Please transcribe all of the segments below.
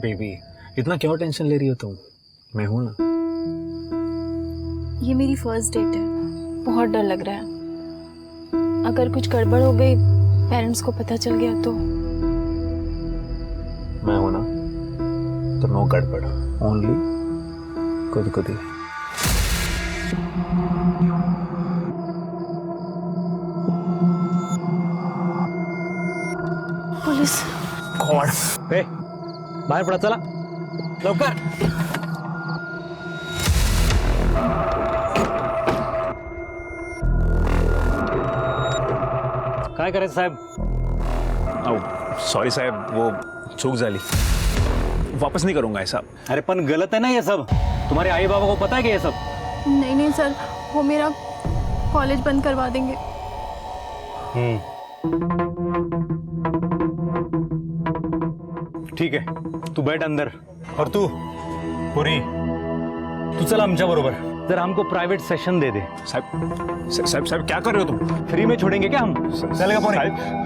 Baby इतना क्यों tension ले रही हो तुम? मैं हूं ना। ये मेरी फर्स्ट डेट है, बहुत डर लग रहा है। अगर कुछ गड़बड़ हो गई, पेरेंट्स को पता चल गया तो। मैं हूं ना, तो नो गड़बड़, ओनली खुद खुद ही। पुलिस। गॉड, ए बाहर पड़ा, चला लवकर। काय करायचं साहेब? सॉरी साहब, वो चूक झाली, वापस नहीं करूंगा ऐसा। अरे पण गलत है ना ये सब। तुम्हारे आई बाबा को पता है कि ये सब? नहीं नहीं सर, वो मेरा कॉलेज बंद करवा देंगे। ठीक है, तू बैठ अंदर। और तू पुरी, तू चल आमच्या बरोबर। जरा हमको प्राइवेट सेशन दे दे। साहब क्या कर रहे हो तुम? फ्री में छोड़ेंगे क्या हम? चलेगा पुरी?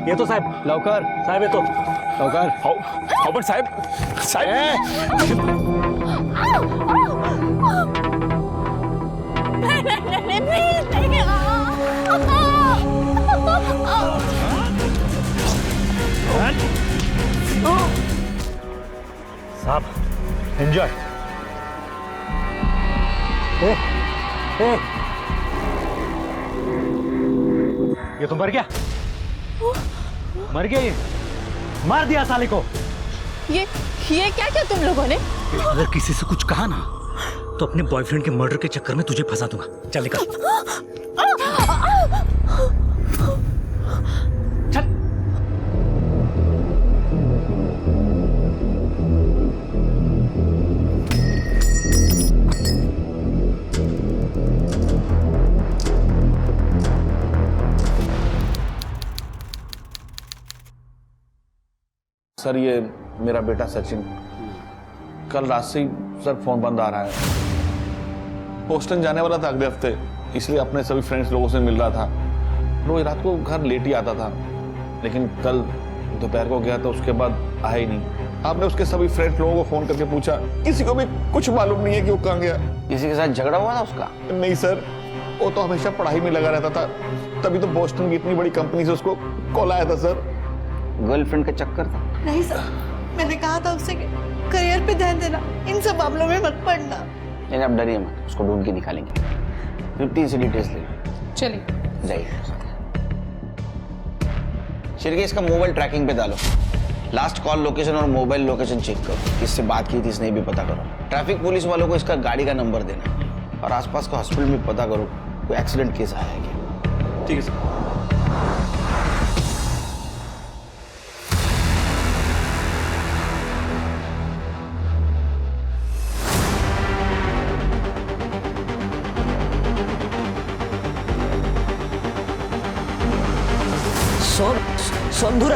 ये तो साहब लवकर, साहब ये तो लवकर। हाउ पण साहब साहब एंजॉय। ए, ए, ये तो मर गया, मर गया ये। मार दिया साले को। ये क्या किया तुम लोगों ने? अगर किसी से कुछ कहा ना तो अपने बॉयफ्रेंड के मर्डर के चक्कर में तुझे फंसा दूंगा। चल निकल। चल। सर ये मेरा बेटा सचिन, कल रात से ही सर फोन बंद आ रहा है। बोस्टन जाने वाला था अगले हफ्ते, इसलिए अपने सभी फ्रेंड्स लोगों से मिल रहा था। रोज रात को घर लेट ही आता था, लेकिन कल दोपहर को गया तो उसके बाद आया ही नहीं। आपने उसके सभी फ्रेंड्स लोगों को फोन करके पूछा, किसी को भी कुछ मालूम नहीं है कि वो कहाँ गया। किसी के साथ झगड़ा हुआ था उसका? नहीं सर, वो तो हमेशा पढ़ाई में लगा रहता था, तभी तो बोस्टन की इतनी बड़ी कंपनी से उसको कॉल आया था सर। गर्लफ्रेंड का चक्कर था? नहीं सर, मैंने कहा था उससे कि करियर पे ध्यान देना, इन सब मामलों में मत पड़ना। नहीं आप डरिए मत, उसको ढूंढ के निकालेंगे। 50 से डिटेल्स ले लो। चलिए जाइए। शिरके इसका मोबाइल ट्रैकिंग पे डालो, लास्ट कॉल लोकेशन और मोबाइल लोकेशन चेक करो, किससे बात की थी इसने भी पता करो। ट्रैफिक पुलिस वालों को इसका गाड़ी का नंबर देना और आसपास का हॉस्पिटल में पता करो कोई एक्सीडेंट केस आया है क्या। ठीक है सर। संधुर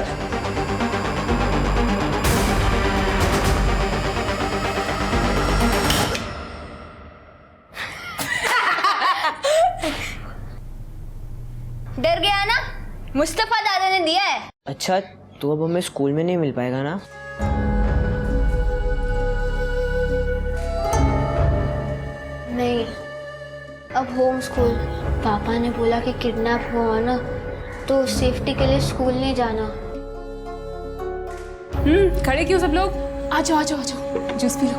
डर गया ना? मुस्तफा दादा ने दिया है। अच्छा, तो अब हमें स्कूल में नहीं मिल पाएगा ना? नहीं, अब होम स्कूल। पापा ने बोला कि किडनैप हुआ ना, तो सेफ्टी के लिए स्कूल नहीं जाना। खड़े क्यों सब लोग? आ जाओ आ जाओ आ जाओ, जूस पी लो।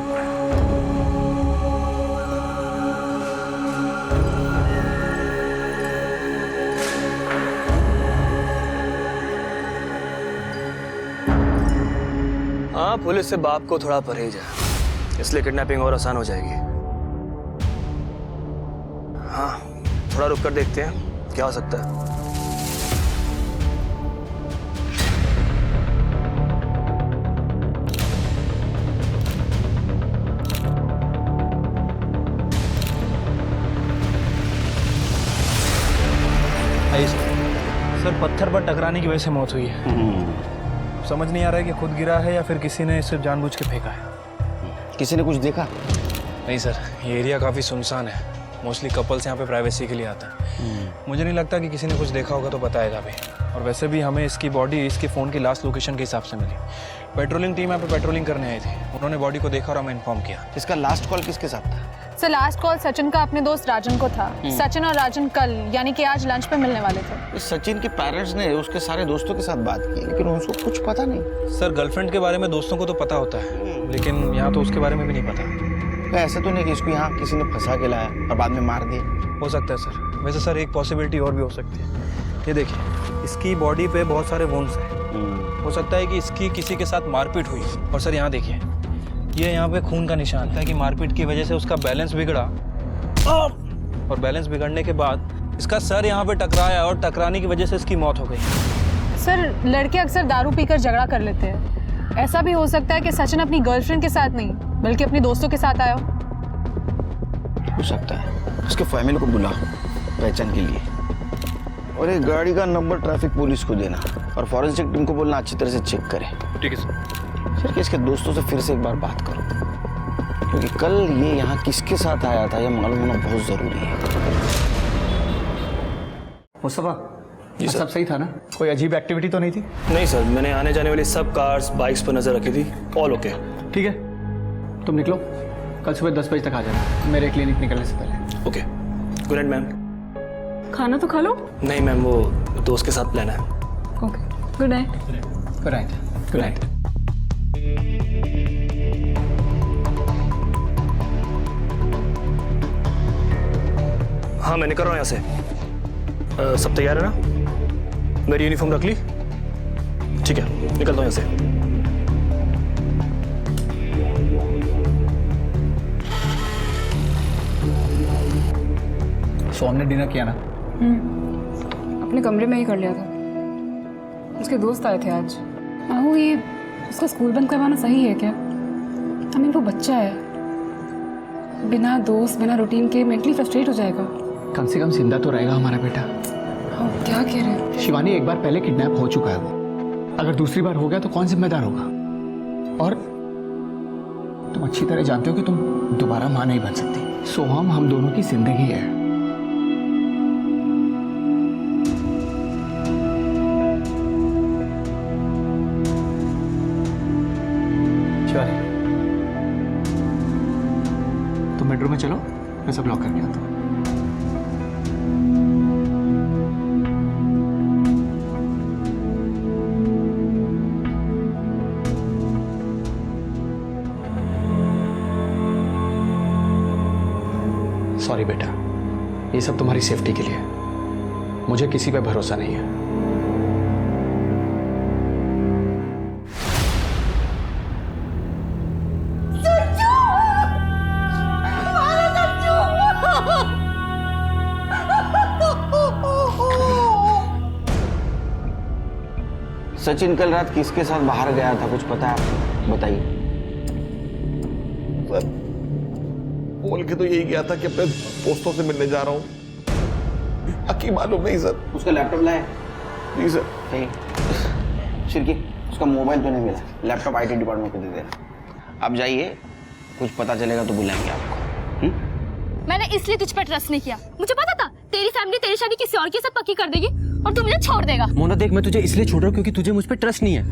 हाँ, पुलिस से बाप को थोड़ा परहेज है, इसलिए किडनैपिंग और आसान हो जाएगी। हाँ, थोड़ा रुक कर देखते हैं क्या हो सकता है। सर पत्थर पर टकराने की वजह से मौत हुई है। समझ नहीं आ रहा है कि खुद गिरा है या फिर किसी ने सिर्फ जानबूझ के फेंका है। किसी ने कुछ देखा? नहीं सर, ये एरिया काफ़ी सुनसान है, मोस्टली कपल्स यहाँ पे प्राइवेसी के लिए आता है। मुझे नहीं लगता कि किसी ने कुछ देखा होगा तो बताएगा भी। और वैसे भी हमें इसकी बॉडी इसके फ़ोन की लास्ट लोकेशन के हिसाब से मिली। पेट्रोलिंग टीम यहाँ पे पेट्रोलिंग करने आई थी, उन्होंने बॉडी को देखा और हमें इन्फॉर्म किया। इसका लास्ट कॉल किसके साथ था? सर लास्ट कॉल सचिन का अपने दोस्त राजन को था। सचिन और राजन कल यानी कि आज लंच पे मिलने वाले थे। सचिन के पेरेंट्स ने उसके सारे दोस्तों के साथ बात की, लेकिन उसको कुछ पता नहीं। सर गर्लफ्रेंड के बारे में दोस्तों को तो पता होता है, लेकिन यहाँ तो उसके बारे में भी नहीं पता। ऐसा तो नहीं कि इसको यहाँ किसी ने फंसा के लाया और बाद में मार दिया? हो सकता है सर। वैसे सर एक पॉसिबिलिटी और भी हो सकती है। ये देखिए, इसकी बॉडी पे बहुत सारे वुंड्स हैं। हो सकता है कि इसकी किसी के साथ मारपीट हुई। और सर यहाँ देखिए, ये यहाँ पे खून का निशान है कि मारपीट की वजह से उसका बैलेंस बिगड़ा और बैलेंस बिगड़ने के बाद इसका सर यहाँ पे टकराया और टकराने की वजह से इसकी मौत हो गई। सर लड़के अक्सर दारू पीकर झगड़ा कर लेते हैं। ऐसा भी हो सकता है कि सचिन अपनी गर्लफ्रेंड के साथ नहीं बल्कि अपने दोस्तों के साथ आया हो सकता है। उसके फैमिली को बुला पहचान के लिए, और एक गाड़ी का नंबर ट्रैफिक पुलिस को देना और फॉरेंसिक टीम को बोलना अच्छी तरह से चेक करे। ठीक है सर। सर इसके दोस्तों से फिर से एक बार बात करो, क्योंकि कल ये यहाँ किसके साथ आया था यह मालूम होना बहुत जरूरी है। मुस्तफा, ये सब सही था ना? कोई अजीब एक्टिविटी तो नहीं थी? नहीं सर, मैंने आने जाने वाली सब कार्स बाइक्स पर नजर रखी थी। All okay. ठीक है, तुम निकलो, कल सुबह 10 बजे तक आ जाना मेरे क्लिनिक निकलने से पहले। Okay, good night ma'am. खाना तो खा लो। नहीं मैम, वो दोस्त के साथ प्लान है। Okay, good night. Good night. Good night. हाँ मैं निकल रहा हूँ यहाँ से। सब तैयार है ना? मेरी यूनिफॉर्म रख ली? ठीक है, निकलता हूँ यहाँ से। सोम ने डिनर किया ना? अपने कमरे में ही कर लिया था। उसके दोस्त आए थे आज। आहू, ये उसका स्कूल बंद करवाना सही है क्या? आई मीन वो बच्चा है, बिना दोस्त बिना रूटीन के मेंटली फ्रस्ट्रेट हो जाएगा। कम से कम जिंदा तो रहेगा हमारा बेटा। हाँ, क्या कह रहे हैं? शिवानी, एक बार पहले किडनैप हो चुका है वो, अगर दूसरी बार हो गया तो कौन जिम्मेदार होगा? और तुम अच्छी तरह जानते हो कि तुम दोबारा मां नहीं बन सकती। सोहम हम दोनों की जिंदगी है। शिवानी, तुम बेडरूम में चलो, मैं सब लॉक करके आता हूँ। सॉरी बेटा, ये सब तुम्हारी सेफ्टी के लिए। मुझे किसी पे भरोसा नहीं है। सचिन कल रात किसके साथ बाहर गया था, कुछ पता है आपको? बताइए। सर बोल के तो यही गया था कि अपने दोस्तों से मिलने जा रहा हूँ। बाकी मालूम नहीं सर। उसका लैपटॉप लाया? जी सर। शिरकी, उसका मोबाइल तो नहीं मिला, लैपटॉप IT डिपार्टमेंट को दे देना। आप जाइए, कुछ पता चलेगा तो बुलाएंगे आपको। मैंने इसलिए तुझ पर ट्रस्ट नहीं किया। मुझे पता था तेरी फैमिली तेरी शादी किसी और के साथ पक्की कर देगी और तू मुझे छोड़ देगा। मोना देख, मैं तुझे इसलिए छोड़ रहा हूँ क्योंकि तुझे मुझ पर ट्रस्ट नहीं है,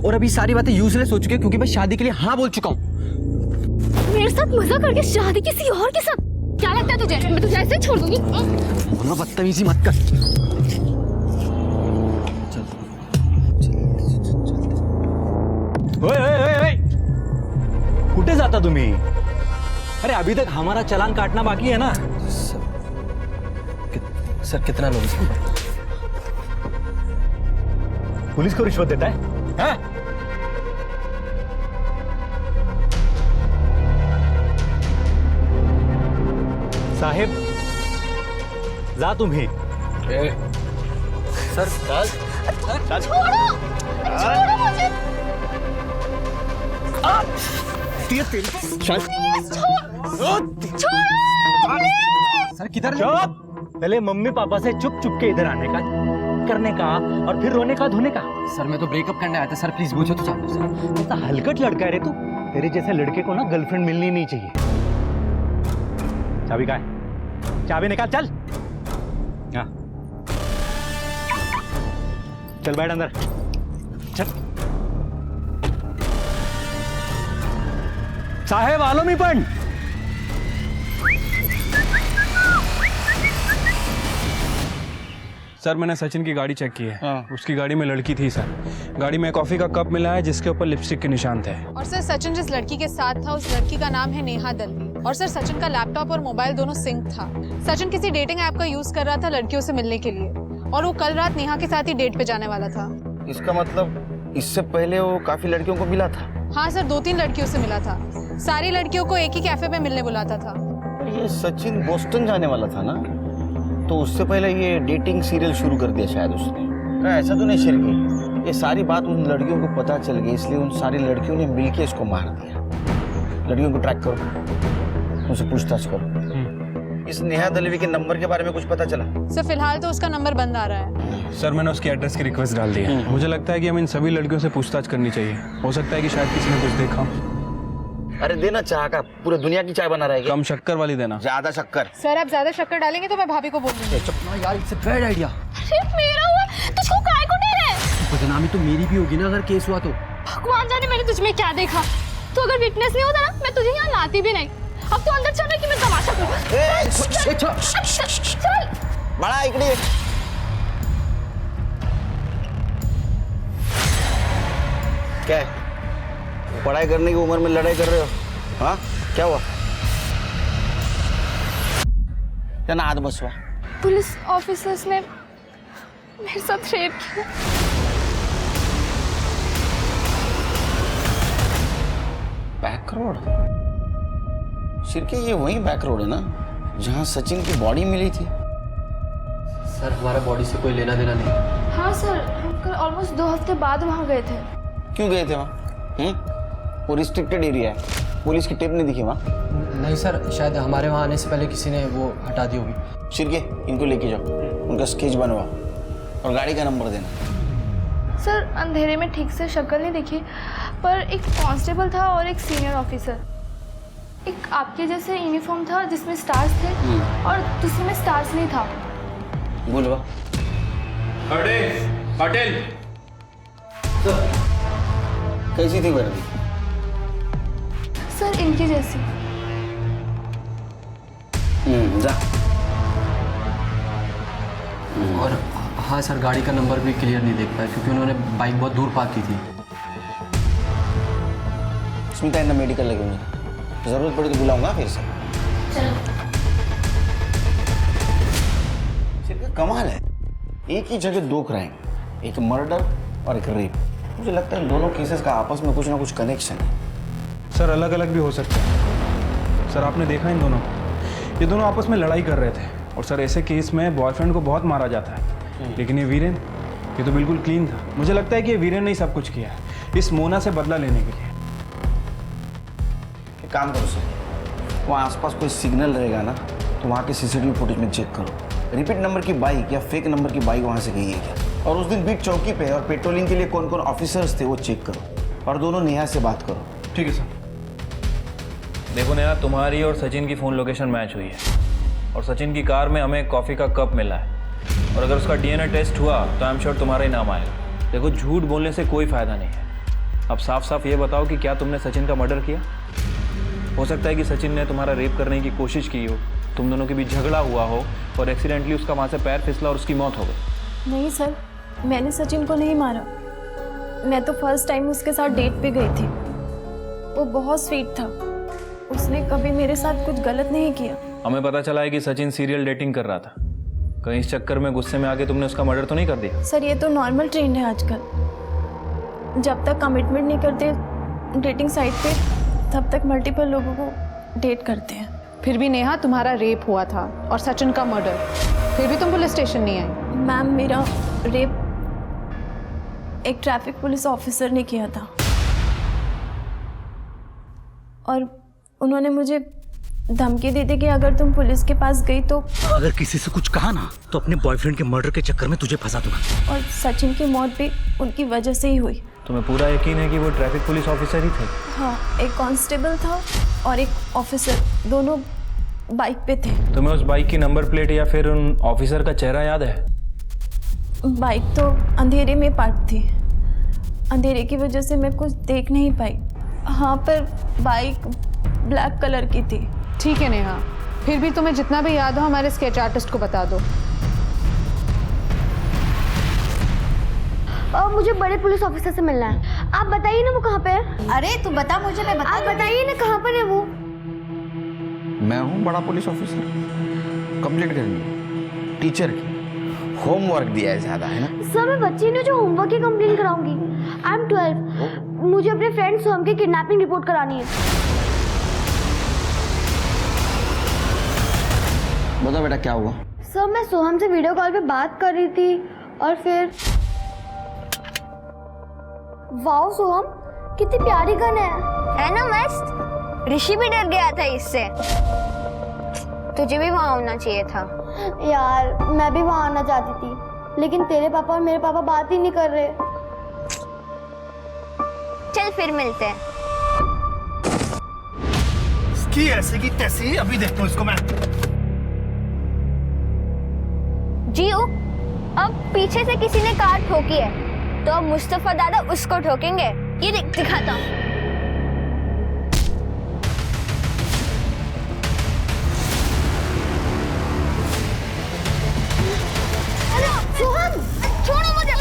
और अभी सारी बातें यूजलेस हो चुकी है क्योंकि मैं शादी के लिए हाँ बोल चुका हूँ। मेरे साथ मजा करके शादी किसी और के साथ? क्या लगता है तुझे मैं तुझे ऐसे छोड़ दूंगी? मोना बदतमीजी मत कर। ओए ओए ओए ओए, कुठे जाता तुम्ही? अरे अभी तक हमारा चालान काटना बाकी है ना। सर कितना लोग पुलिस को रिश्वत देता है? हाँ? साहेब जा तुम्ही। सर छोड़ो मुझे। सर किधर? चुप! पहले मम्मी पापा से चुप चुप के इधर आने का, करने का और फिर रोने का धोने का। सर मैं तो ब्रेकअप करने आया था सर, प्लीज पूछो तो चाहता सर। ऐसा हलकट लड़का है रे तू। तेरे जैसे लड़के को ना गर्लफ्रेंड मिलनी नहीं चाहिए। चाबी कहाँ है? चाबी निकाल, चल। हाँ, चल बैठ अंदर, चल। साहेब आलो मी पण। सर मैंने सचिन की गाड़ी चेक की है। उसकी गाड़ी में लड़की थी सर। गाड़ी में कॉफी का कप मिला है जिसके ऊपर लिपस्टिक के निशान थे। और सर सचिन जिस लड़की के साथ था उस लड़की का नाम है नेहा दलवी। और सर सचिन का लैपटॉप और मोबाइल दोनों सिंक था। सचिन किसी डेटिंग ऐप का यूज कर रहा था लड़कियों से मिलने के लिए और वो कल रात नेहा के साथ ही डेट पे जाने वाला था। इसका मतलब इससे पहले वो काफी लड़कियों को मिला था? हाँ सर, 2-3 लड़कियों से मिला था। सारी लड़कियों को एक ही कैफे पे मिलने बुलाता था। ये सचिन बोस्टन जाने वाला था ना, तो उससे पहले ये डेटिंग सीरियल शुरू कर दिया शायद उसने। ऐसा तो नहीं शिरकी, ये सारी बात उन लड़कियों को पता चल गई, इसलिए उन सारी लड़कियों ने मिलके इसको मार दिया। लड़कियों को ट्रैक करो, उनसे पूछताछ करो। इस नेहा दलवी के नंबर के बारे में कुछ पता चला? सर फिलहाल तो उसका नंबर बंद आ रहा है। सर मैंने उसकी एड्रेस की रिक्वेस्ट डाल दी है। मुझे लगता है कि हमें इन सभी लड़कियों से पूछताछ करनी चाहिए। हो सकता है कि शायद किसी ने कुछ देखा। अरे देना चाह का, पूरे दुनिया की चाय बना रहेगी। कम शक्कर वाली देना। ज्यादा शक्कर? सर आप ज्यादा शक्कर डालेंगे तो मैं भाभी को बोल दूंगी। यार इट्स अ बैड आइडिया। अरे मेरा हुआ, तुझको काय को नहीं रहे? बदनामी तो मेरी भी होगी ना अगर केस हुआ तो। भगवान जाने मैंने तुझ में क्या देखा। तो अगर विटनेस नहीं होता ना मैं तुझे यहाँ लाती भी नहीं। अब तो अंदर चल कि मैं तमाशा करूँ। चल बड़ा इकड़ी। क्या है? पढ़ाई करने की उम्र में लड़ाई कर रहे हो? हाँ क्या हुआ? क्या ना हाथ बसवा? पुलिस ऑफिसर्स ने मेरे साथ रेप किया। Back road? शिरके ये वही बैक रोड है ना जहाँ सचिन की बॉडी मिली थी? सर हमारा बॉडी से कोई लेना देना नहीं। हाँ सर, हम कल ऑलमोस्ट 2 हफ्ते बाद वहाँ गए थे। क्यों गए थे वहाँ? वो रिस्ट्रिक्टेड एरिया है, पुलिस की टिप नहीं दिखी वहाँ? नहीं सर, शायद हमारे वहाँ आने से पहले किसी ने वो हटा दी होगी। शिरके इनको लेके जाओ, उनका स्केच बनवाओ और गाड़ी का नंबर देना। सर अंधेरे में ठीक से शक्ल नहीं दिखी, पर एक कांस्टेबल था और एक सीनियर ऑफिसर। एक आपके जैसे यूनिफॉर्म था जिसमें स्टार्स थे और दूसरे में स्टार्स नहीं था। बोलवा पटेल कैसी थी वर्दी? सर इनकी जैसी। जा। और हाँ सर, गाड़ी का नंबर भी क्लियर नहीं देख पाया क्योंकि उन्होंने बाइक बहुत दूर पार्क की थी। स्मिता इन्हें मेडिकल लगे हुए, जरूरत पड़ी तो बुलाऊंगा फिर से। सिर्फ कमाल है, एक ही जगह 2 क्राइम, एक मर्डर और एक रेप। मुझे लगता है दोनों केसेस का आपस में कुछ ना कुछ कनेक्शन है। सर अलग अलग भी हो सकते हैं। सर आपने देखा इन दोनों को, ये दोनों आपस में लड़ाई कर रहे थे और सर ऐसे केस में बॉयफ्रेंड को बहुत मारा जाता है, लेकिन ये वीरेन ये तो बिल्कुल क्लीन था। मुझे लगता है कि ये वीरेन ने ही सब कुछ किया है इस मोना से बदला लेने के लिए। एक काम करो सर, वहाँ आसपास कोई सिग्नल रहेगा ना तो वहाँ के सीसीटीवी फुटेज में चेक करो, रिपीट नंबर की बाइक या फेक नंबर की बाइक वहाँ से गई है क्या, और उस दिन बीट चौकी पे और पेट्रोलिंग के लिए कौन कौन ऑफिसर्स थे वो चेक करो और दोनों नेहा से बात करो। ठीक है सर। देखो नेहा, तुम्हारी और सचिन की फ़ोन लोकेशन मैच हुई है और सचिन की कार में हमें कॉफ़ी का कप मिला है और अगर उसका डीएनए टेस्ट हुआ तो आई एम श्योर तुम्हारा ही नाम आएगा। देखो झूठ बोलने से कोई फ़ायदा नहीं है। अब साफ साफ ये बताओ कि क्या तुमने सचिन का मर्डर किया? हो सकता है कि सचिन ने तुम्हारा रेप करने की कोशिश की हो, तुम दोनों के बीच झगड़ा हुआ हो और एक्सीडेंटली उसका वहाँ से पैर फिसला और उसकी मौत हो गई। नहीं सर, मैंने सचिन को नहीं मारा। मैं तो फर्स्ट टाइम उसके साथ डेट पे गई थी। वो बहुत स्वीट था, उसने कभी मेरे साथ कुछ गलत नहीं किया। हमें पता चला है कि सचिन सीरियल डेटिंग कर रहा था। कहीं इस चक्कर में गुस्से में आके तुमने उसका मर्डर तो नहीं कर दिया? सर ये तो नॉर्मल ट्रेंड है आजकल। जब तक कमिटमेंट नहीं करते डेटिंग साइट पे तब तक मल्टीपल लोगों को डेट करते हैं। फिर भी नेहा तुम्हारा रेप हुआ था और सचिन का मर्डर, फिर भी तुम पुलिस स्टेशन नहीं आई। मैम मेरा रेप एक ट्रैफिक पुलिस ऑफिसर ने किया था और उन्होंने मुझे धमकी दी थी कि अगर तुम पुलिस के पास गई तो अगर किसी से कुछ कहा ना तो अपने बॉयफ्रेंड के मर्डर के चक्कर में तुझे फंसा दूंगा। और सचिन की मौत भी उनकी वजह से ही हुई। तुम्हें पूरा यकीन है कि वो ट्रैफिक पुलिस ऑफिसर ही थे? हाँ, एक कांस्टेबल था और एक ऑफिसर, दोनों बाइक पे थे। तुम्हें उस बाइक की नंबर प्लेट या फिर उन ऑफिसर का चेहरा याद है? बाइक तो अंधेरे में पार्क थी, अंधेरे की वजह से मैं कुछ देख नहीं पाई। हाँ, पर बाइक ब्लैक कलर की थी। ठीक है नेहा, फिर भी तुम्हें जितना भी याद हो हमारे स्केच आर्टिस्ट को बता दो। मुझे बड़े पुलिस ऑफिसर से मिलना है। आप बताइए ना वो कहाँ पे है। अरे तू बता मुझे, मैं बता। आप बताइए ना कहाँ पर है वो। मैं हूँ बड़ा पुलिस ऑफिसर। कंप्लेंट करनी है टीचर की, होमवर्क दिया है ज्यादा, है ना? सर मैं बच्ची ने जो होमवर्क की कंप्लेंट कराऊंगी। I am 12। मुझे अपने फ्रेंड सोहम की किडनैपिंग रिपोर्ट करानी है। बता बेटा क्या हुआ? सर मैं सोहम से वीडियो कॉल पे बात कर रही थी और फिर वाओ सोहम कितनी प्यारी गन है ना मस्त। ऋषि भी डर गया था इससे। तुझे भी वहाँ होना चाहिए था। यार मैं भी वहाँ आना चाहती थी, लेकिन तेरे पापा और मेरे पापा बात ही नहीं कर रहे। चल फिर मिलते हैं। इसकी ऐसे की तैसी अभी देखता हूँ इसको मैं। जियो, अब पीछे से किसी ने कार ठोकी है तो अब मुस्तफा दादा उसको ठोकेंगे। ये दिखाता हूँ। सोहम छोड़ो मुझे।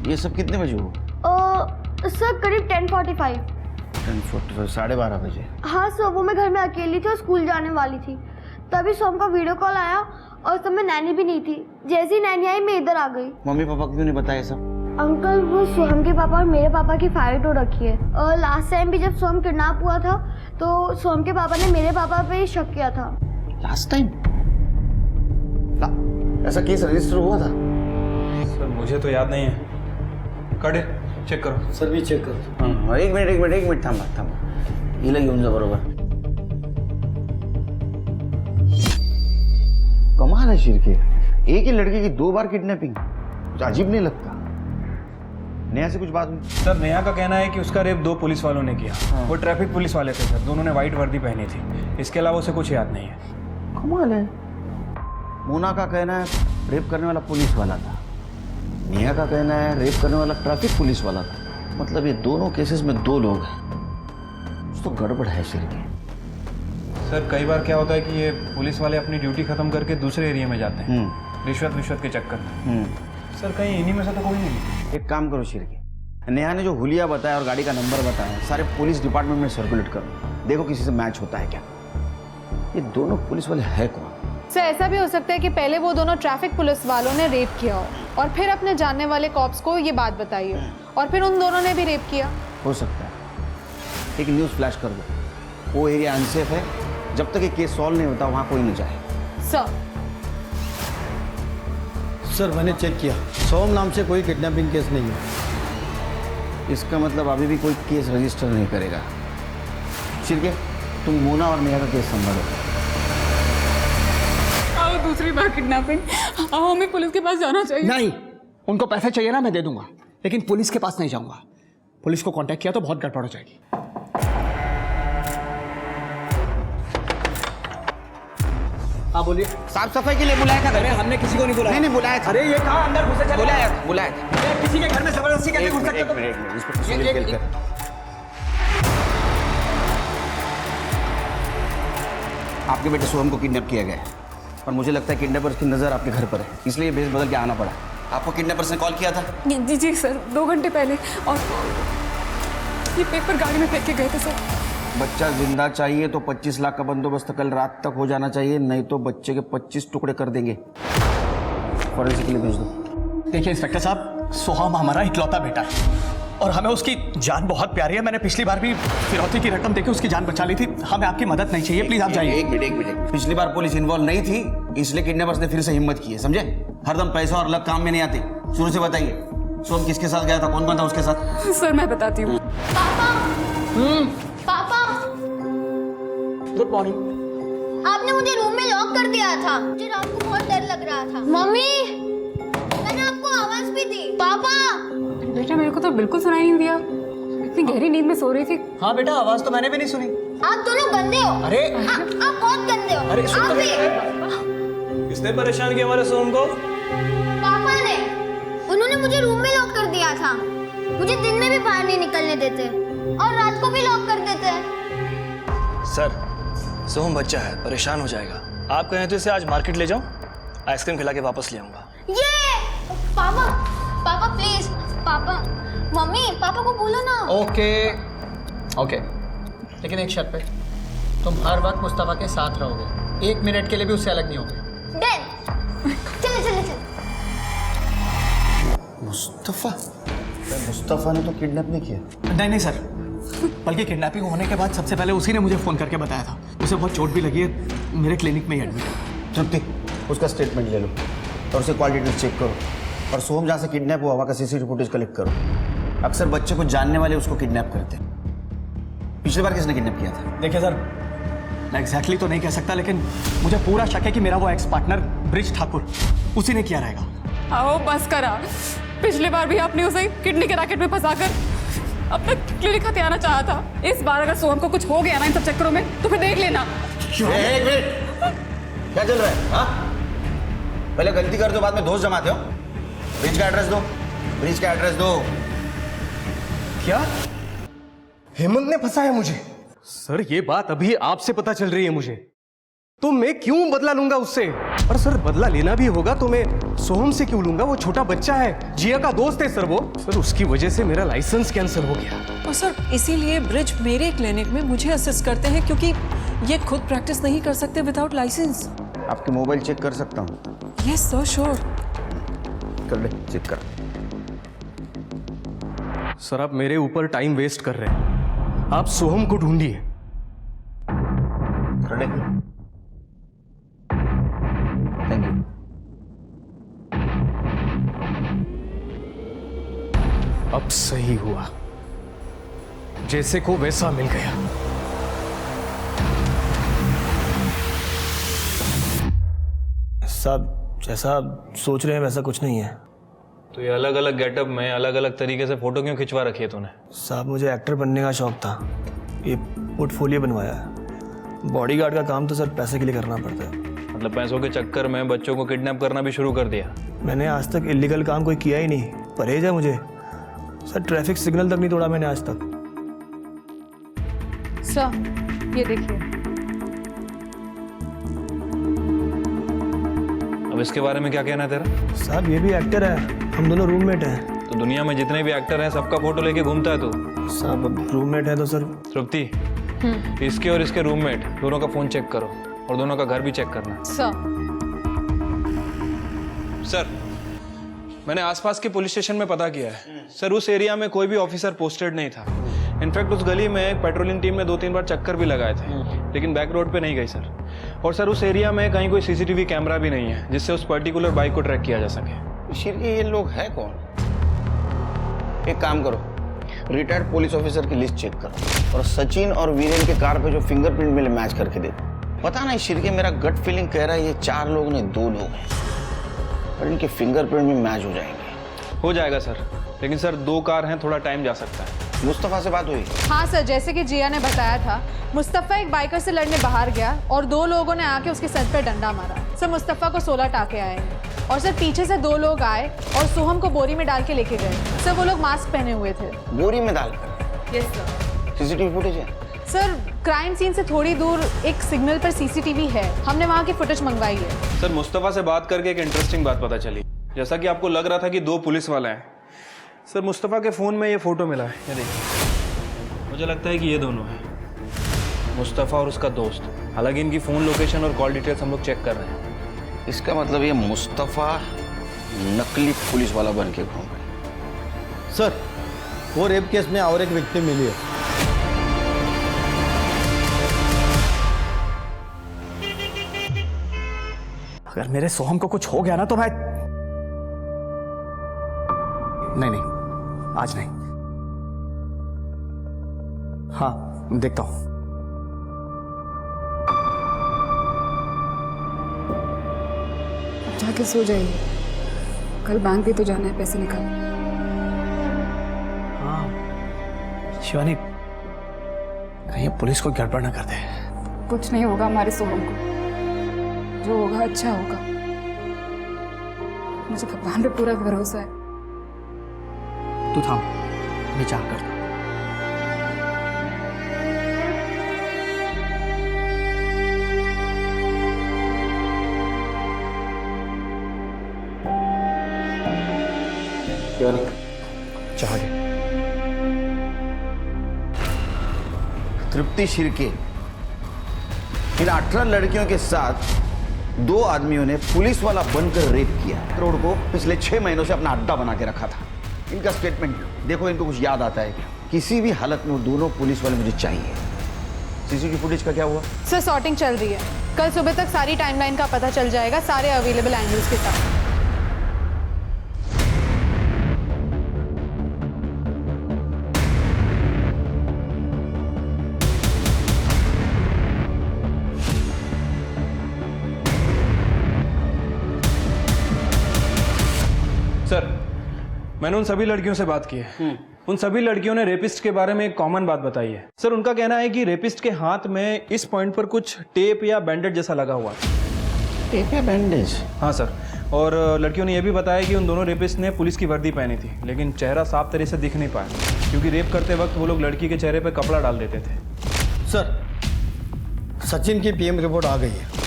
ये सब कितने बजे हुआ? सर करीब 10:45। 10:45, 12:30 बजे। हाँ सर, वो मैं घर में अकेली थी और स्कूल जाने वाली थी, तभी सोहम का वीडियो कॉल आया और उस समय नैनी भी नहीं थी। जैसे ही नैनी आई मैं इधर आ गई। मम्मी पापा क्यों नहीं बताया सब? अंकल वो सोहम के पापा और मेरे पापा की फाइट हो रखी है। और लास्ट टाइम भी जब सोहम किडनैप हुआ था तो सोहम के पापा ने मेरे पापा पे ही शक किया था। लास्ट टाइम ऐसा केस रजिस्टर हुआ था? सर मुझे तो याद नहीं है। काटे चेक करो। सर भी चेक करो। एक मिनट थांबा। हिला घेऊन जा बरोबर। कमाल है शिरके, एक ही लड़के की 2 बार किडनैपिंग, कुछ अजीब नहीं लगता? नेहा से कुछ बात हुई? सर नेहा का कहना है कि उसका रेप 2 पुलिस वालों ने किया। वो ट्रैफिक पुलिस वाले थे सर, दोनों ने व्हाइट वर्दी पहनी थी। इसके अलावा उसे कुछ याद नहीं है। कमाल है। मोना का कहना है रेप करने वाला पुलिस वाला था, नेहा का कहना है रेप करने वाला ट्रैफिक पुलिस वाला था। मतलब ये दोनों केसेस में 2 लोग हैं। कुछ तो गड़बड़ है शिरके। सर कई बार क्या होता है कि ये पुलिस वाले अपनी ड्यूटी खत्म करके दूसरे एरिया में जाते हैं रिश्वत के चक्कर में। सर कहीं इन्हीं में से तो कोई नहीं? एक काम करो शिरके, नेहा ने जो हुलिया बताया और गाड़ी का नंबर बताया सारे पुलिस डिपार्टमेंट में सर्कुलेट करो, देखो किसी से मैच होता है क्या। ये दोनों पुलिस वाले है कौन? सर ऐसा भी हो सकता है कि पहले वो दोनों ट्रैफिक पुलिस वालों ने रेप किया हो और फिर अपने जानने वाले कॉप्स को ये बात बताई हो और फिर उन दोनों ने भी रेप किया। हो सकता है। एक न्यूज़ फ्लैश कर दो, वो एरिया अनसेफ है, जब तक ये केस सॉल्व नहीं होता वहां कोई नहीं जाए। सर मैंने चेक किया, सोहम नाम से कोई किडनैपिंग केस नहीं है। इसका मतलब अभी भी कोई केस रजिस्टर नहीं करेगा। शिरके तुम मोना और नेहा का केस संभालो। दूसरी बार किडनैपिंग। हमें पुलिस के पास जाना चाहिए। नहीं, उनको पैसे चाहिए ना, मैं दे दूंगा, लेकिन पुलिस के पास नहीं जाऊंगा। पुलिस को कांटेक्ट किया तो बहुत गड़बड़ हो जाएगी। हाँ बोलिए। साफ सफाई के लिए बुलाया था? अरे हमने किसी को नहीं बुलाया। नहीं बुलाया था। अरे ये कहाँ अंदर घुसे चले? बुलाया था। किसी के घर में जबरदस्ती कैसे घुस सकते? आपके बेटे सोहम को किडनैप किया गया है और मुझे लगता है किडनैपर्स की नज़र आपके घर पर है, इसलिए भेस बदल के आना पड़ा। आपको किडनैपर्स ने कॉल किया था? जी सर, 2 घंटे पहले, और ये पेपर गाड़ी में फेंक के गए थे सर। बच्चा जिंदा चाहिए तो 25 लाख का बंदोबस्त कल रात तक हो जाना चाहिए, नहीं तो बच्चे के 25 टुकड़े कर देंगे। फॉरेंसिक के लिए भेज दो। देखिए इंस्पेक्टर साहब, सोहम हमारा इकलौता बेटा है और हमें उसकी जान बहुत प्यारी है। मैंने पिछली बार भी फिरौती की रकम देके उसकी जान बचा ली थी। हमें आपकी मदद नहीं चाहिए, प्लीज आप जाइए। एक मिनट। पिछली बार पुलिस इन्वॉल्व नहीं थी, इसलिए किडनैपर्स ने फिर से हिम्मत की है, समझे? हरदम पैसा और लक काम में नहीं आते। शुरू से बताइए, सोहम किसके साथ गया था, कौन कौन था उसके साथ? सर मैं बताती हूँ। पापा गुड मॉर्निंग। आपने मुझे रूम में लॉक कर दिया था, मुझे रात को बहुत डर लग रहा था। मम्मी मैंने आपको आवाज भी दी। पापा बेटा मेरे को तो बिल्कुल सुनाई नहीं दिया, इतनी गहरी नींद में सो रही थी। हाँ बेटा, आवाज तो मैंने भी नहीं सुनी। आप दोनों गंदे हो। अरे आप बहुत गंदे हो। अरे आप भी। किसने परेशान किया हमारे सोम को? पापा ने। उन्होंने मुझे रूम में लॉक कर दिया था। मुझे दिन में भी बाहर नहीं निकलने देते और रात को भी लॉक कर देते। सर, सोहम बच्चा है, परेशान हो जाएगा। आप कहें तो इसे आज मार्केट ले जाऊं, आइसक्रीम खिला के वापस ले आऊंगा। ये पापा, पापा प्लीज, पापा, मम्मी, पापा को बोलो ना। ओके ओके, लेकिन एक शर्त पे, तुम हर वक्त मुस्तफा के साथ रहोगे, 1 मिनट के लिए भी उससे अलग नहीं होगे। डन। चले चले चले। मुस्तफा? मुस्तफा ने तो किडनैप नहीं किया। नहीं सर, बल्कि किडनैपिंग होने के बाद सबसे पहले उसी ने मुझे फ़ोन करके बताया था। उसे बहुत चोट भी लगी है, मेरे क्लिनिक में ही एडमिट है। तृप्ति, उसका स्टेटमेंट ले लो और उसे कॉल डिटेल्स चेक करो, और सोहम जहाँ से किडनैप हुआ वहाँ का सीसीटीवी फुटेज कलेक्ट करो। अक्सर बच्चे को जानने वाले उसको किडनैप करते हैं। पिछली बार किसने किडनैप किया था? देखिए सर, मैं एग्जैक्टली तो नहीं कह सकता, लेकिन मुझे पूरा शक है कि मेरा वो एक्स पार्टनर ब्रिज ठाकुर उसी ने किया रहेगा। आओ बस करा, पिछली बार भी आपने उसे किडनी के रैकेट में फंसाकर अपना क्लिनिक हथियाना चाहा था। इस बार अगर सोहम को कुछ हो गया ना इन सब चक्करों में तो फिर देख लेना। एक मिनट, क्या चल रहा है? हाँ, पहले गलती कर दो, बाद में दोस्त जमाते हो। ब्रिज का एड्रेस दो, ब्रिज का एड्रेस दो। क्या हेमंत ने फंसाया मुझे? सर, ये बात अभी आपसे पता चल रही है मुझे, तो मैं क्यों बदला लूंगा उससे? और सर, बदला लेना भी होगा तो मैं सोहम से क्यों लूंगा? वो छोटा बच्चा है, जिया का दोस्त है सर वो। सर, उसकी वजह से मेरा लाइसेंस कैंसिल हो गया। और सर, इसीलिए ब्रिज मेरे क्लिनिक में मुझे असिस्ट करते हैं, क्योंकि ये खुद प्रैक्टिस नहीं कर सकते विदाउट लाइसेंस। आपके मोबाइल चेक कर सकता हूँ? Yes sir, sure. कर ले, चेक कर। सर, आप मेरे ऊपर टाइम वेस्ट कर रहे हैं। आप सोहम को ढूंढिए। Thank you. अब सही हुआ, जैसे को वैसा मिल गया। साहब, जैसा आप सोच रहे हैं वैसा कुछ नहीं है। तो ये अलग अलग गेटअप में अलग अलग तरीके से फोटो क्यों खिंचवा रखी है तूने? साहब, मुझे एक्टर बनने का शौक था, ये पोर्टफोलियो बनवाया है। बॉडीगार्ड का काम तो सर पैसे के लिए करना पड़ता है। मतलब पैसों के चक्कर में बच्चों को किडनैप करना भी शुरू कर दिया? मैंने आज तक इलीगल काम कोई किया ही नहीं, परहेज है मुझे। सर, ट्रैफिक सिग्नल तक नहीं तोड़ा मैंने आज तक। सर, ये देखिए। अब इसके बारे में क्या कहना है तेरा? साहब, ये भी एक्टर है, हम दोनों रूममेट हैं। तो दुनिया में जितने भी एक्टर हैं सबका फोटो लेके घूमता है तू? साहब, अब रूममेट है तो सर। तृप्ति, इसके और इसके रूममेट दोनों का फोन चेक करो और दोनों का घर भी चेक करना। सर, मैंने आसपास के पुलिस स्टेशन में पता किया है सर, उस एरिया में कोई भी ऑफिसर पोस्टेड नहीं था। इनफैक्ट उस गली में एक पेट्रोलिंग टीम ने 2-3 बार चक्कर भी लगाए थे, लेकिन बैक रोड पे नहीं गई सर। और सर, उस एरिया में कहीं कोई सीसीटीवी कैमरा भी नहीं है जिससे उस पर्टिकुलर बाइक को ट्रैक किया जा सके। शिरके, ये लोग हैं कौन? एक काम करो, रिटायर्ड पुलिस ऑफिसर की लिस्ट चेक करो और सचिन और वीरेन के कार पे जो फिंगरप्रिंट मिले मैच करके दे। पता नहीं शिरके, मेरा गट फीलिंग कह रहा है ये 4 लोग नहीं 2 लोग हैं, और इनके फिंगरप्रिंट भी मैच हो जाएंगे। हो जाएगा सर, लेकिन सर 2 कार हैं, थोड़ा टाइम जा सकता है। मुस्तफा से बात हुई? हाँ सर, जैसे कि जिया ने बताया था, मुस्तफा एक बाइकर से लड़ने बाहर गया और 2 लोगों ने आके उसके सर पे डंडा मारा। सर, मुस्तफा को 16 टाके आए हैं और सर पीछे से 2 लोग आए और सोहम को बोरी में डाल के लेके गए। सर, वो लोग मास्क पहने हुए थे। बोरी में डालकर? Yes sir. सीसीटीवी फुटेज है? सर, क्राइम सीन से थोड़ी दूर एक सिग्नल पर सीसीटीवी है, हमने वहाँ की फुटेज मंगवाई है। सर, मुस्तफा से बात करके एक इंटरेस्टिंग बात पता चली। जैसा कि आपको लग रहा था कि 2 पुलिस वाले हैं, सर मुस्तफा के फ़ोन में ये फ़ोटो मिला है, ये देखिए। मुझे लगता है कि ये दोनों हैं, मुस्तफा और उसका दोस्त। हालांकि इनकी फ़ोन लोकेशन और कॉल डिटेल्स हम लोग चेक कर रहे हैं। इसका मतलब ये मुस्तफा नकली पुलिस वाला बन के घूम रहा है। सर, वो रेप केस में और एक विक्टिम मिली है। अगर मेरे सोहम को कुछ हो गया ना तो मैं नहीं, आज नहीं। हाँ, देखता हूं। जाके सो जाइए, कल बैंक भी तो जाना है पैसे निकाल। हाँ, शिवानी, कहीं पुलिस को गड़बड़ ना कर दे। कुछ नहीं होगा हमारे सोहम को, जो होगा अच्छा होगा। मुझे भगवान पे पूरा भरोसा है। तू थाम, मैं चाह कर दूं। चाह गए। तृप्ति शिर्के, इन 18 लड़कियों के साथ 2 आदमियों ने पुलिस वाला बनकर रेप किया। करोड़ को पिछले 6 महीनों से अपना अड्डा बना के रखा था। इनका स्टेटमेंट देखो, इनको कुछ याद आता है क्या? किसी भी हालत में वो दोनों पुलिस वाले मुझे चाहिए। सीसीटीवी फुटेज का क्या हुआ? सर सॉर्टिंग चल रही है, कल सुबह तक सारी टाइमलाइन का पता चल जाएगा, सारे अवेलेबल एंगल्स के साथ। सर, मैंने उन सभी लड़कियों से बात की है। उन सभी लड़कियों ने रेपिस्ट के बारे में एक कॉमन बात बताई है। सर, उनका कहना है कि रेपिस्ट के हाथ में इस पॉइंट पर कुछ टेप या बैंडेज जैसा लगा हुआ है। टेप या बैंडेज? हाँ सर, और लड़कियों ने यह भी बताया कि उन दोनों रेपिस्ट ने पुलिस की वर्दी पहनी थी, लेकिन चेहरा साफ तरह से दिख नहीं पाया, क्योंकि रेप करते वक्त वो लोग लड़की के चेहरे पर कपड़ा डाल देते थे। सर, सचिन की पीएम रिपोर्ट आ गई है।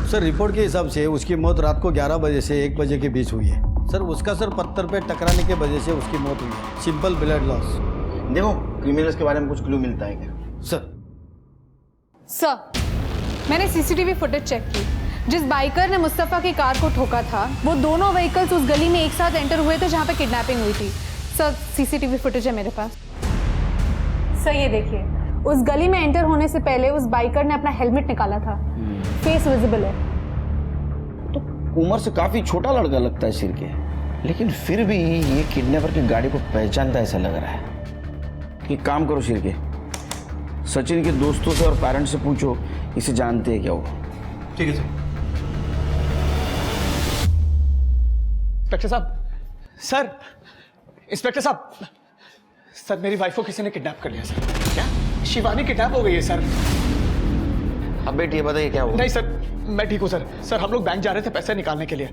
सर, रिपोर्ट के हिसाब से उसकी मौत रात को 11 बजे से 1 बजे के बीच हुई है। सर, उसका सर पत्थर पे टकराने के वजह से उसकी मौत हुई है। Simple blood loss. देखो, क्रिमिनल्स के बारे में कुछ क्लू मिलता है क्या? सर, मैंने सीसीटीवी फुटेज चेक की। जिस बाइकर ने मुस्तफा की कार को ठोका था, वो दोनों व्हीकल्स उस गली में एक साथ एंटर हुए थे जहां पे किडनैपिंग हुई थी। सर, सीसीटीवी फुटेज है मेरे पास। सर, ये देखिए, उस गली में एंटर होने से पहले उस बाइकर ने अपना हेलमेट निकाला था। फेस विजिबल है। तो उम्र से काफी छोटा लड़का लगता है शिर्के, लेकिन फिर भी ये किडनैपर की गाड़ी को पहचानता ऐसा लग रहा है। कि काम करो शिर्के, सचिन के दोस्तों से और पेरेंट्स से पूछो, इसे जानते हैं क्या वो। ठीक है सर। इंस्पेक्टर साहब, सर, इंस्पेक्टर साहब, सर मेरी वाइफ को किसी ने किडनैप कर लिया सर। क्या? शिवानी किडनैप हो गई है सर। अब बेटी ये बताइए क्या हुआ? नहीं सर, मैं ठीक हूँ सर। सर, हम लोग बैंक जा रहे थे पैसे निकालने के लिए,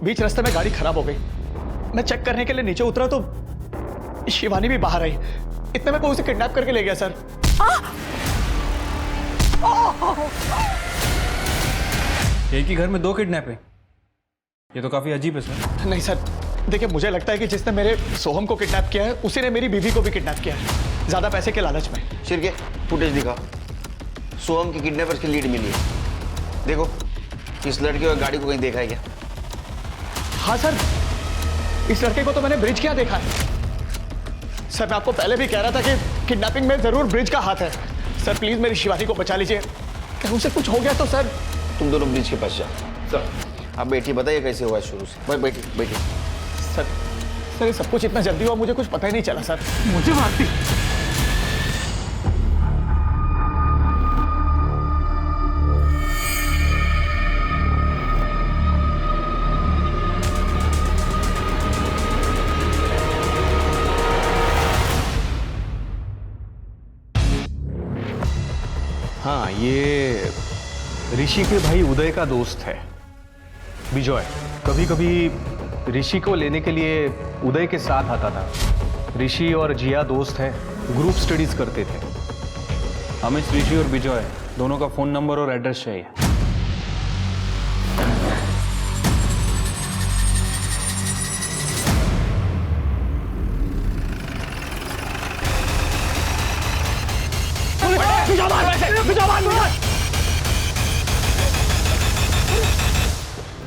बीच रास्ते में गाड़ी खराब हो गई। मैं चेक करने के लिए नीचे उतरा तो शिवानी भी बाहर आई। इतने में कोई उसे किडनैप करके ले गया सर। एक ही घर में 2 किडनैपिंग, ये तो काफी अजीब है सर। नहीं सर, देखिए मुझे लगता है कि जिसने मेरे सोहम को किडनैप किया है उसी ने मेरी बीवी को भी किडनैप किया है, ज्यादा पैसे के लालच में। शिर्के, फुटेज दिखा। सोहम की किडनैपर्स की लीड मिली है। देखो, इस लड़के और गाड़ी को कहीं देखा है क्या? हाँ सर, इस लड़के को तो मैंने ब्रिज क्या देखा है। सर, मैं आपको पहले भी कह रहा था कि किडनैपिंग में जरूर ब्रिज का हाथ है। सर, प्लीज मेरी शिवानी को बचा लीजिए, कहीं उसे कुछ हो गया तो सर। तुम दोनों ब्रिज के पास जाओ। सर, अब बेटी बताइए कैसे हुआ शुरू से। भाई बेटी बेटी। सर, ये सब कुछ इतना जल्दी हुआ, मुझे कुछ पता ही नहीं चला सर। मुझे मारती। हाँ, ये ऋषि के भाई उदय का दोस्त है विजय। कभी कभी ऋषि को लेने के लिए उदय के साथ आता था। ऋषि और जिया दोस्त हैं, ग्रुप स्टडीज करते थे। हमें ऋषि और विजय दोनों का फोन नंबर और एड्रेस चाहिए।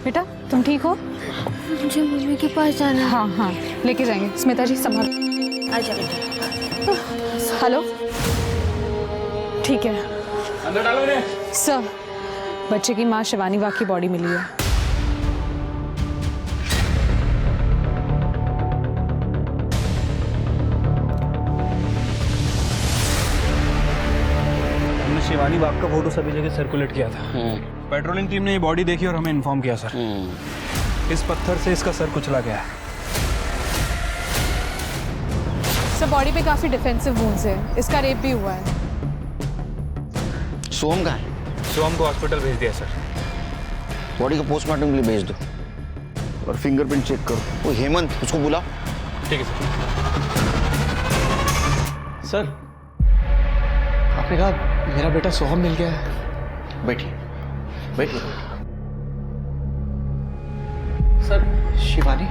बेटा, तुम ठीक हो? मुझे मम्मी के पास जाना है। हाँ हाँ, लेके जाएंगे। स्मिता जी संभाल। हेलो, ठीक है। अंदर डालो इन्हें। सर, बच्चे की माँ शिवानी वाघ की बॉडी मिली है। हमने शिवानी वाघ का फोटो सभी जगह सर्कुलेट किया था। पेट्रोलिंग टीम ने ये बॉडी देखी और हमें इन्फॉर्म किया सर। इस पत्थर से इसका सर कुचला गया है। सर बॉडी पे काफी डिफेंसिव वुंड्स है, इसका रेप भी हुआ है। सोहम कहाँ है? सोहम को हॉस्पिटल भेज दिया सर। बॉडी को पोस्टमार्टम के लिए भेज दो और फिंगरप्रिंट चेक करो। वो हेमंत, उसको बुलाओ। ठीक है सर। सर आपने कहा मेरा बेटा सोहम मिल गया है। बैठिए बैठिए। सर शिवानी?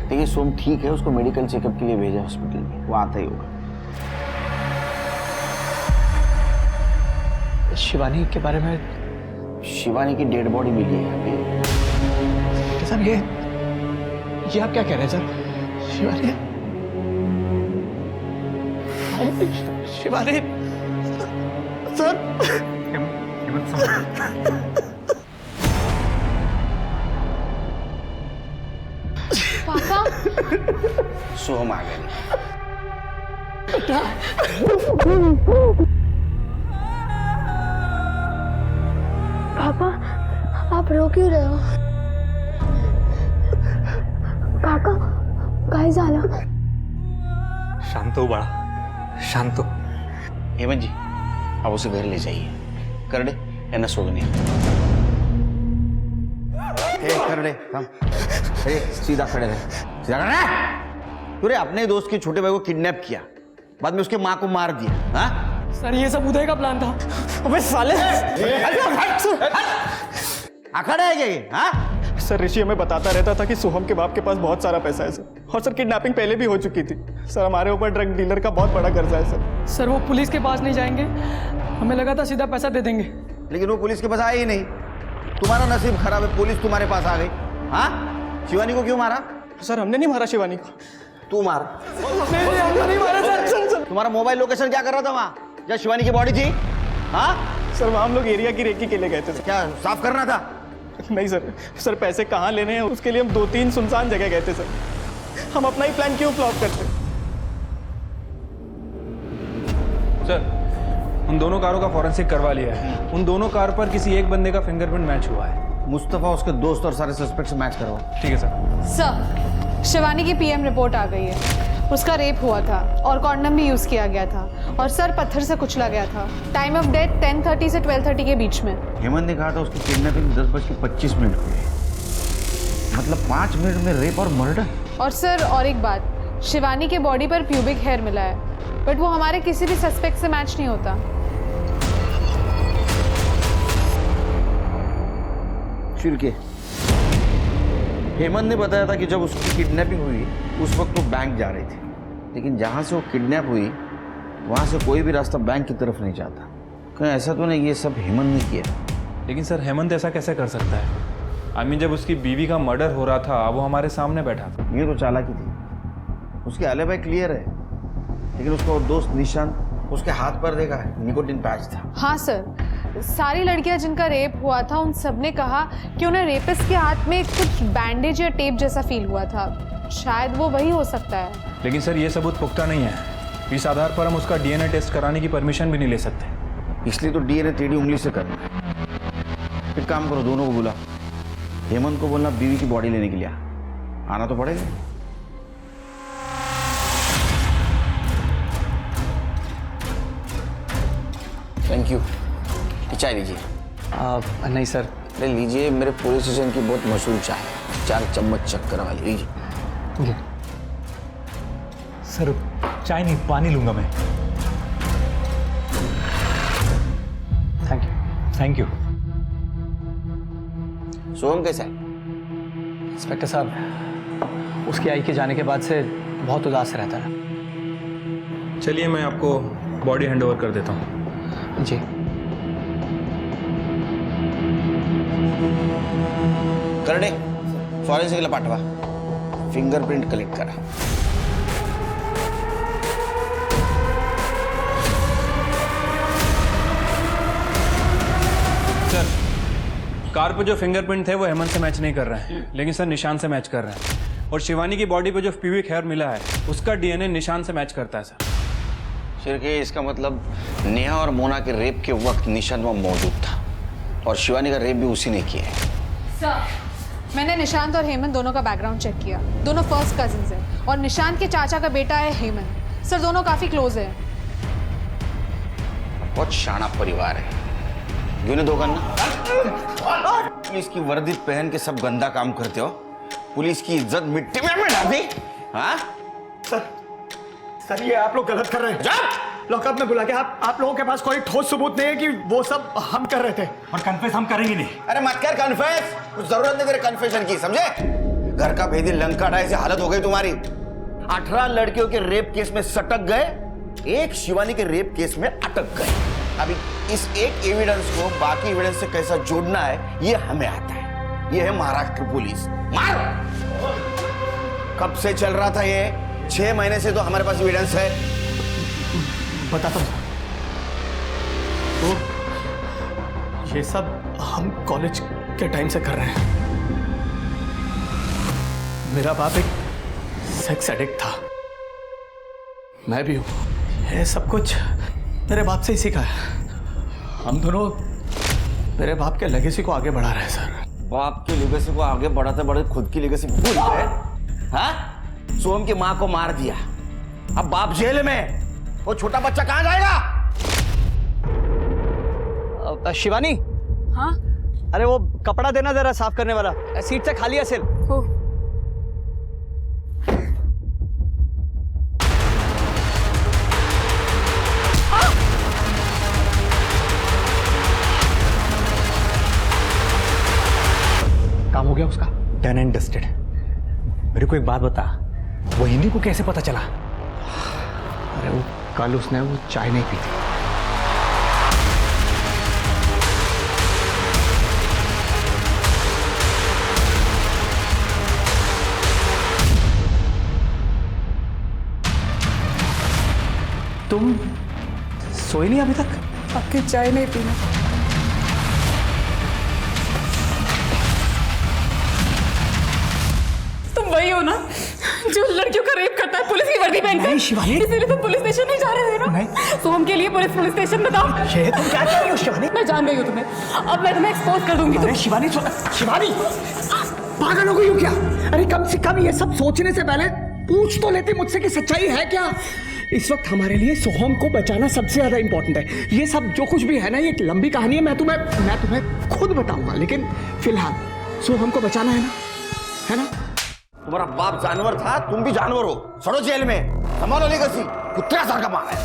देखिए सोहम ठीक है, उसको मेडिकल चेकअप के लिए भेजा हॉस्पिटल में, वो आता ही होगा। शिवानी के बारे में? शिवानी की डेड बॉडी मिली है अभी। सर ये आप क्या कह रहे हैं सर? शिवानी शिवानी सर पापा सोहम आ गए। पापा आप रो क्यों रहे हो? काका काय झालं? शांत हो बाळा, शांत हो। हेमंत जी आप उसे घर ले जाइए। करडे यांना सोडून या। करडे हम सीधा खड़े रहे, सीधा खड़े रहे। तूने अपने दोस्त के छोटे भाई को किडनैप किया, बाद में उसके माँ को मार दिया। हाँ सर ये सब उदय का प्लान था। अबे साले अखड़ा है क्या ये? हाँ सर ऋषि हमें बताता रहता था कि सोहम के बाप के पास बहुत सारा पैसा है सर, और सर किडनैपिंग पहले भी हो चुकी थी सर। हमारे ऊपर ड्रग डीलर का बहुत बड़ा कर्जा है सर। सर वो पुलिस के पास नहीं जाएंगे, हमें लगा था सीधा पैसा दे देंगे, लेकिन वो पुलिस के पास आया ही नहीं। तुम्हारा नसीब खराब है, पुलिस तुम्हारे पास आ गई। हाँ शिवानी को क्यों मारा? सर हमने नहीं मारा शिवानी को। तू मार। नहीं मारा सर। तुम्हारा मोबाइल लोकेशन क्या कर रहा था वहाँ जहाँ शिवानी की बॉडी थी? हाँ सर वहाँ हम लोग एरिया की रेकी के लिए गए थे। क्या साफ करना था? नहीं सर, सर पैसे कहाँ लेने हैं उसके लिए हम 2-3 सुनसान जगह गए थे सर। हम अपना ही प्लान क्यों फ्लॉप करते? सर उन दोनों कारों का फॉरेंसिक करवा लिया है। उन दोनों कार पर किसी एक बंदे का फिंगरप्रिंट मैच हुआ है। मुस्तफा उसके दोस्त और सारे सस्पेक्ट से मैच करवाओ। ठीक है सर। सर शिवानी की पीएम रिपोर्ट आ गई है। उसका रेप हुआ था और कॉन्डम भी यूज किया गया था, और सर पत्थर से कुचला गया था। टाइम ऑफ डेथ 10:30 से 12:30 के बीच में। हेमंत ने कहा था उसकी किडनैपिंग 10:25 हुई है, मतलब 5 मिनट में रेप और मर्डर। और सर और एक बात, शिवानी के बॉडी पर प्यूबिक हेयर मिला है, बट वो हमारे किसी भी सस्पेक्ट से मैच नहीं होता। शिरके हेमंत ने बताया था कि जब उसकी किडनैपिंग हुई उस वक्त वो बैंक जा रही थी, लेकिन जहाँ से वो किडनैप हुई वहाँ से कोई भी रास्ता बैंक की तरफ नहीं जाता। कहीं ऐसा तो नहीं ये सब हेमंत ने किया? लेकिन सर हेमंत ऐसा कैसे कर सकता है? आई मीन जब उसकी बीवी का मर्डर हो रहा था वो हमारे सामने बैठा था। ये तो चालाकी थी, उसकी एलिबाई क्लियर है, लेकिन उसका दोस्त निशांत उसके हाथ पर देखा है निकोटिन पैच था। हाँ सर, सारी लड़कियां जिनका रेप हुआ था उन सब ने कहा कि उन्हें रेपिस्ट के हाथ में कुछ बैंडेज या टेप जैसा फील हुआ था। शायद वो वही हो सकता है। लेकिन सर ये सबूत पुख्ता नहीं है। इस आधार पर हम उसका डीएनए टेस्ट कराने की परमिशन भी नहीं ले सकते। इसलिए तो डीएनए टेढ़ी उंगली से करना है। एक काम करो, दोनों को बुला, हेमंत को बोलना बीवी की बॉडी लेने के लिए आना तो पड़ेगा। Thank you. चाय लीजिए। नहीं सर। ले लीजिए, मेरे पुलिस स्टेशन की बहुत मशहूर चाय, 4 चम्मच चक्कर वाली। लीजिए। सर चाय नहीं, पानी लूंगा मैं। Thank you. Thank you. Soham कैसा है? इंस्पेक्टर साहब उसकी आई के जाने के बाद से बहुत उदास रहता है। चलिए मैं आपको बॉडी हैंडओवर कर देता हूँ। जी। करडे फॉरेन्सिकला पाठवा, फिंगरप्रिंट कलेक्ट करा। सर कार पे जो फिंगरप्रिंट थे वो हेमंत से मैच नहीं कर रहे हैं, लेकिन सर निशान से मैच कर रहे हैं। और शिवानी की बॉडी पे जो प्यूबिक हेयर मिला है उसका डीएनए निशान से मैच करता है सर। शिरके इसका मतलब नेहा और मोना के रेप के वक्त निशान वहाँ मौजूद था, और शिवानी का रेप भी उसी ने किया है। सर मैंने निशांत और हेमंत दोनों का बैकग्राउंड चेक किया। दोनों फर्स्ट कजिन्स हैं और निशांत के चाचा का बेटा है हेमंत। सर दोनों काफी क्लोज हैं। बहुत शाना परिवार है। गिने दो गन्ना। पुलिस की वर्दी पहन के सब गंदा काम करते हो, पुलिस की इज्जत मिट्टी में डाल दी। हाँ सर ये आप लोग गलत कर रहे हैं। लॉकअप में बुला के आप लोगों के पास कोई ठोस सबूत नहीं है कि वो सब हम कर रहे थे। और कन्फेस हम करेंगे नहीं। अरे मत कर कन्फेस, कुछ जरूरत नहीं तेरे कन्फेशन की, समझे? घर का भेदी लंका ढाई से हालत हो गई तुम्हारी। 18 लड़कियों के रेप केस में सटक गए, एक शिवानी के रेप केस में अटक गए। अभी इस एक एविडेंस को बाकी एविडेंस से कैसा जोड़ना है ये हमें आता है। ये है महाराष्ट्र पुलिस। मार! कब से चल रहा था ये? 6 महीने से तो हमारे पास एविडेंस है। बताता हूँ। तो ये सब हम कॉलेज के टाइम से कर रहे हैं। मेरा बाप एक सेक्स एडिक्ट था, मैं भी हूं। ये सब कुछ मेरे बाप से ही सीखा है। हम दोनों मेरे बाप के लेगेसी को आगे बढ़ा रहे हैं सर। बाप की लेगेसी को आगे बढ़ाते बढ़ाते खुद की लेगेसी भूल गए। हाँ? सोम की मां को मार दिया, अब बाप जेल में, वो छोटा बच्चा कहां जाएगा? शिवानी। हाँ? अरे वो कपड़ा देना जरा साफ करने वाला, सीट से खाली असेल। काम हो गया उसका। Done and dusted. मेरे को एक बात बता, वो हिंदी को कैसे पता चला? अरे वो कल उसने वो चाय नहीं पी थी। तुम सोई नहीं अभी तक? आपकी चाय नहीं पीना। तुम वही हो ना जो लड़कियों का रेप करता है पुलिस की वर्दी पहनकर? नहीं शिवानी। इसीलिए तुम पुलिस स्टेशन नहीं जा रहे थे ना? नहीं। सोम के लिए पुलिस स्टेशन बताओ। ये तुम क्या कह रही हो शिवानी? मैं जान गई हूँ तुम्हें, अब मैं तुम्हें एक्सपोज कर दूंगी। अरे शिवानी शिवानी पागल हो गई हो क्या? अरे कम से कम ये सब सोचने से पहले पूछ तो लेती मुझसे कि सच्चाई है क्या। इस वक्त हमारे लिए सोहम को बचाना सबसे ज्यादा इंपॉर्टेंट है। ये सब जो कुछ भी है ना, ये एक लंबी कहानी है, मैं तुम्हें खुद बताऊंगा, लेकिन फिलहाल सोहम को बचाना है ना? तुम्हारा बाप जानवर था, तुम भी जानवर हो। सड़ो जेल में, संभालो लेगेसी, कुत्ते सारखा मार है।